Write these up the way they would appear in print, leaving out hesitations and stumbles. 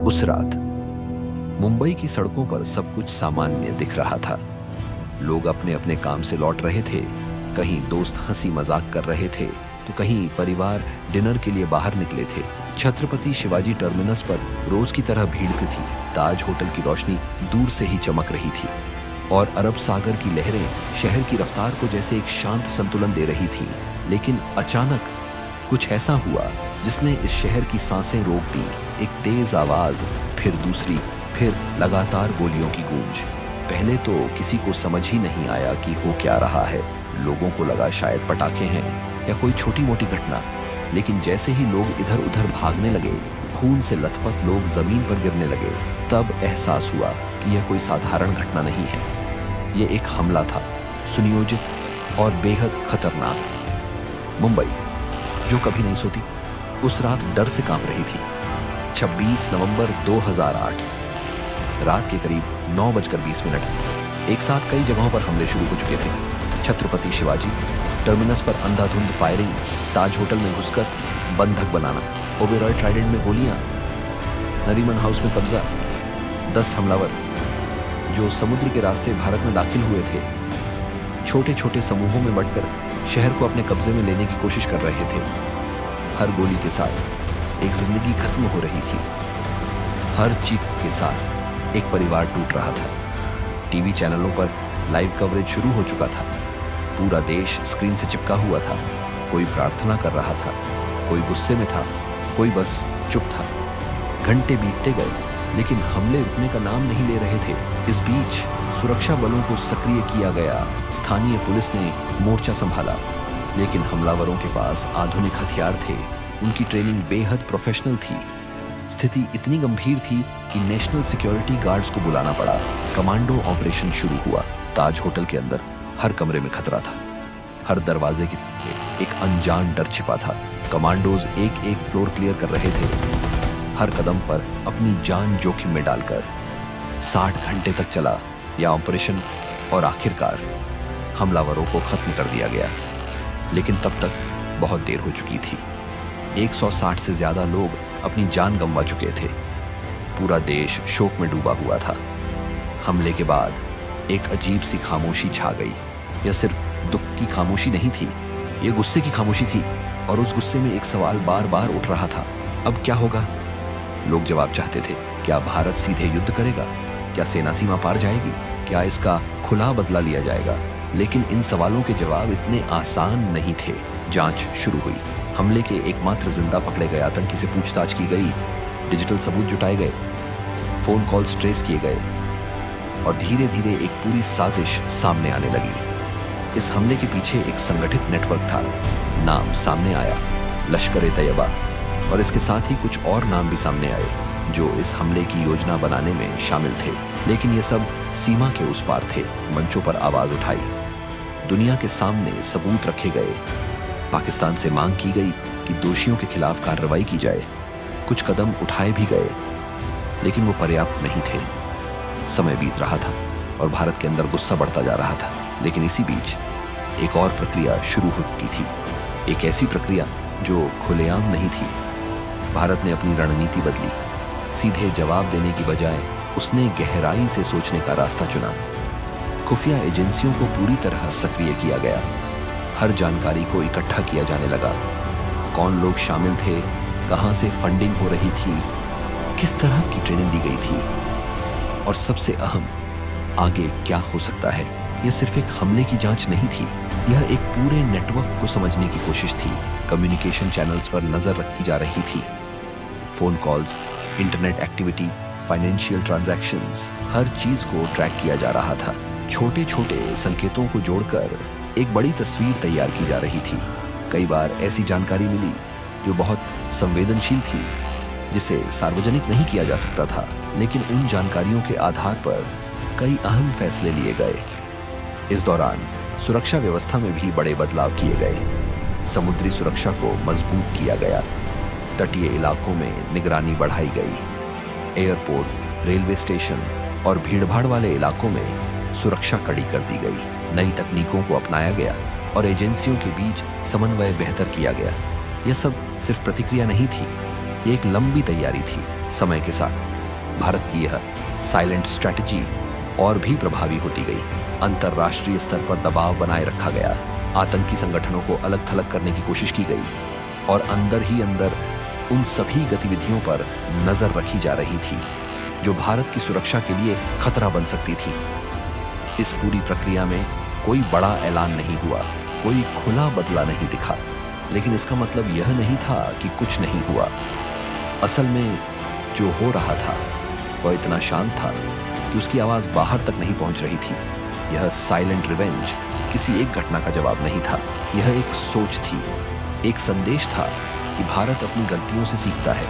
उस रात मुंबई की सड़कों पर सब कुछ सामान्य दिख रहा था। लोग अपने अपने काम से लौट रहे थे। कहीं दोस्त हंसी मजाक कर रहे थे तो कहीं परिवार डिनर के लिए बाहर निकले थे। छत्रपति शिवाजी टर्मिनस पर रोज की तरह भीड़ थी। ताज होटल की रोशनी दूर से ही चमक रही थी और अरब सागर की लहरें शहर की रफ्तार को जैसे एक शांत संतुलन दे रही थी। लेकिन अचानक कुछ ऐसा हुआ जिसने इस शहर की सांसें रोक दी। एक तेज आवाज, फिर दूसरी, फिर लगातार गोलियों की गूंज। पहले तो किसी को समझ ही नहीं आया कि हो क्या रहा है। लोगों को लगा शायद पटाखे हैं या कोई छोटी मोटी घटना। लेकिन जैसे ही लोग इधर उधर भागने लगे, खून से लथपथ लोग जमीन पर गिरने लगे, तब एहसास हुआ कि यह कोई साधारण घटना नहीं है। यह एक हमला था, सुनियोजित और बेहद खतरनाक। मुंबई, जो कभी नहीं सोती, उस रात डर से कांप रही थी। 26 नवंबर 2008 रात के करीब 9:20 एक साथ कई जगहों पर हमले शुरू हो चुके थे। छत्रपति शिवाजी टर्मिनस पर अंधाधुंध फायरिंग, ताज होटल में घुसकर बंधक बनाना, ओबेरॉय ट्राइडेंट में गोलियां, नरीमन हाउस में कब्जा। 10 हमलावर जो समुद्र के रास्ते भारत में दाखिल हुए थे, छोटे छोटे समूहों में बंटकर शहर को अपने कब्जे में लेने की कोशिश कर रहे थे। हर गोली के साथ एक जिंदगी खत्म हो रही थी। हर चीख के साथ एक परिवार टूट रहा था। टीवी चैनलों पर लाइव कवरेज शुरू हो चुका था। पूरा देश स्क्रीन से चिपका हुआ था। कोई प्रार्थना कर रहा था, कोई गुस्से में था, कोई बस चुप था। घंटे बीतते गए, लेकिन हमले रुकने का नाम नहीं ले रहे थे। इस बीच सुरक्षा बलों को सक्रिय किया गया। स्थानीय पुलिस ने मोर्चा संभाला, लेकिन हमलावरों के पास आधुनिक हथियार थे। उनकी ट्रेनिंग बेहद प्रोफेशनल थी। स्थिति इतनी गंभीर थी कि नेशनल सिक्योरिटी गार्ड्स को बुलाना पड़ा। कमांडो ऑपरेशन शुरू हुआ। ताज होटल के अंदर हर कमरे में खतरा था। हर दरवाजे के एक अनजान डर छिपा था। कमांडोज एक एक फ्लोर क्लियर कर रहे थे, हर कदम पर अपनी जान जोखिम में डालकर। 60 घंटे तक चला यह ऑपरेशन और आखिरकार हमलावरों को खत्म कर दिया गया। लेकिन तब तक बहुत देर हो चुकी थी। 160 से ज्यादा लोग अपनी जान गंवा चुके थे। पूरा देश शोक में डूबा हुआ था। हमले के बाद एक अजीब सी खामोशी छा गई। यह सिर्फ दुख की खामोशी नहीं थी, यह गुस्से की खामोशी थी। और उस गुस्से में एक सवाल बार बार उठ रहा था, अब क्या होगा? लोग जवाब चाहते थे। क्या भारत सीधे युद्ध करेगा? क्या सेना सीमा पार जाएगी? क्या इसका खुला बदला लिया जाएगा? लेकिन इन सवालों के जवाब इतने आसान नहीं थे। जांच शुरू हुई। हमले के एकमात्र जिंदा पकड़े गए आतंकी से पूछताछ की गई। डिजिटल सबूत जुटाए गए, फोन कॉल्स ट्रेस किए गए और धीरे धीरे एक पूरी साजिश सामने आने लगी। इस हमले के पीछे एक संगठित नेटवर्क था। नाम सामने आया, लश्कर-ए-तैयबा, और इसके साथ ही कुछ और नाम भी सामने आए जो इस हमले की योजना बनाने में शामिल थे। लेकिन ये सब सीमा के उस पार थे। मंचों पर आवाज उठाई, दुनिया के सामने सबूत रखे गए। पाकिस्तान से मांग की गई कि दोषियों के खिलाफ कार्रवाई की जाए। कुछ कदम उठाए भी गए, लेकिन वो पर्याप्त नहीं थे। समय बीत रहा था और भारत के अंदर गुस्सा बढ़ता जा रहा था। लेकिन इसी बीच एक और प्रक्रिया शुरू हो चुकी थी। एक ऐसी प्रक्रिया जो खुलेआम नहीं थी। भारत ने अपनी रणनीति बदली। सीधे जवाब देने की बजाय उसने गहराई से सोचने का रास्ता चुना। खुफिया एजेंसियों को पूरी तरह सक्रिय किया गया। हर जानकारी को इकट्ठा किया जाने लगा। कौन लोग शामिल थे, कहां से फंडिंग हो रही थी, किस तरह की ट्रेनिंग दी गई थी, और सबसे अहम, आगे क्या हो सकता है। यह सिर्फ एक हमले की जांच नहीं थी, यह एक पूरे नेटवर्क को समझने की कोशिश थी। कम्युनिकेशन चैनल्स पर नजर रखी जा रही थी। Phone calls, internet activity, financial transactions, हर चीज को ट्रैक किया जा रहा था। छोटे छोटे संकेतों को जोड़कर एक बड़ी तस्वीर तैयार की जा रही थी। कई बार ऐसी जानकारी मिली जो बहुत संवेदनशील थी, जिसे सार्वजनिक नहीं किया जा सकता था। लेकिन उन जानकारियों के आधार पर कई अहम फैसले लिए गए। इस दौरान सुरक्षा व्यवस्था में भी बड़े बदलाव किए गए। समुद्री सुरक्षा को मजबूत किया गया। तटीय इलाकों में निगरानी बढ़ाई गई। एयरपोर्ट, रेलवे स्टेशन और भीड़भाड़ वाले इलाकों में सुरक्षा कड़ी कर दी गई। नई तकनीकों को अपनाया गया और एजेंसियों के बीच समन्वय बेहतर किया गया। यह सब सिर्फ प्रतिक्रिया नहीं थी, ये एक लंबी तैयारी थी। समय के साथ भारत की यह साइलेंट स्ट्रैटेजी और भी प्रभावी होती गई। अंतर्राष्ट्रीय स्तर पर दबाव बनाए रखा गया, आतंकी संगठनों को अलग थलग करने की कोशिश की गई और अंदर ही अंदर उन सभी गतिविधियों पर नजर रखी जा रही थी जो भारत की सुरक्षा के लिए खतरा बन सकती थी। इस पूरी प्रक्रिया में कोई बड़ा ऐलान नहीं हुआ, कोई खुला बदला नहीं दिखा, लेकिन इसका मतलब यह नहीं था कि कुछ नहीं हुआ। असल में जो हो रहा था वह इतना शांत था कि उसकी आवाज बाहर तक नहीं पहुंच रही थी। यह साइलेंट रिवेंज किसी एक घटना का जवाब नहीं था, यह एक सोच थी, एक संदेश था कि भारत अपनी गलतियों से सीखता है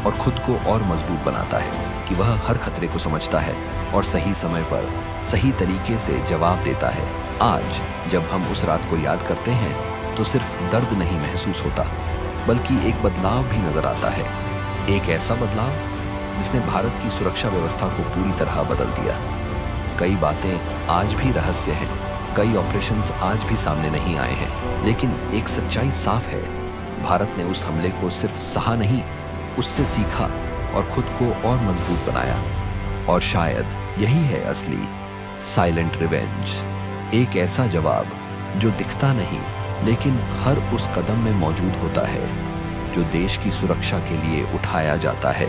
और खुद को और मजबूत बनाता है, कि वह हर खतरे को समझता है और सही समय पर सही तरीके से जवाब देता है। आज जब हम उस रात को याद करते हैं तो सिर्फ दर्द नहीं महसूस होता, बल्कि एक बदलाव भी नजर आता है। एक ऐसा बदलाव जिसने भारत की सुरक्षा व्यवस्था को पूरी तरह बदल दिया। कई बातें आज भी रहस्य हैं, कई ऑपरेशंस आज भी सामने नहीं आए हैं, लेकिन एक सच्चाई साफ है, भारत ने उस हमले को सिर्फ सहा नहीं, उससे सीखा और खुद को और मजबूत बनाया। और शायद यही है असली साइलेंट रिवेंज, एक ऐसा जवाब जो दिखता नहीं लेकिन हर उस कदम में मौजूद होता है जो देश की सुरक्षा के लिए उठाया जाता है।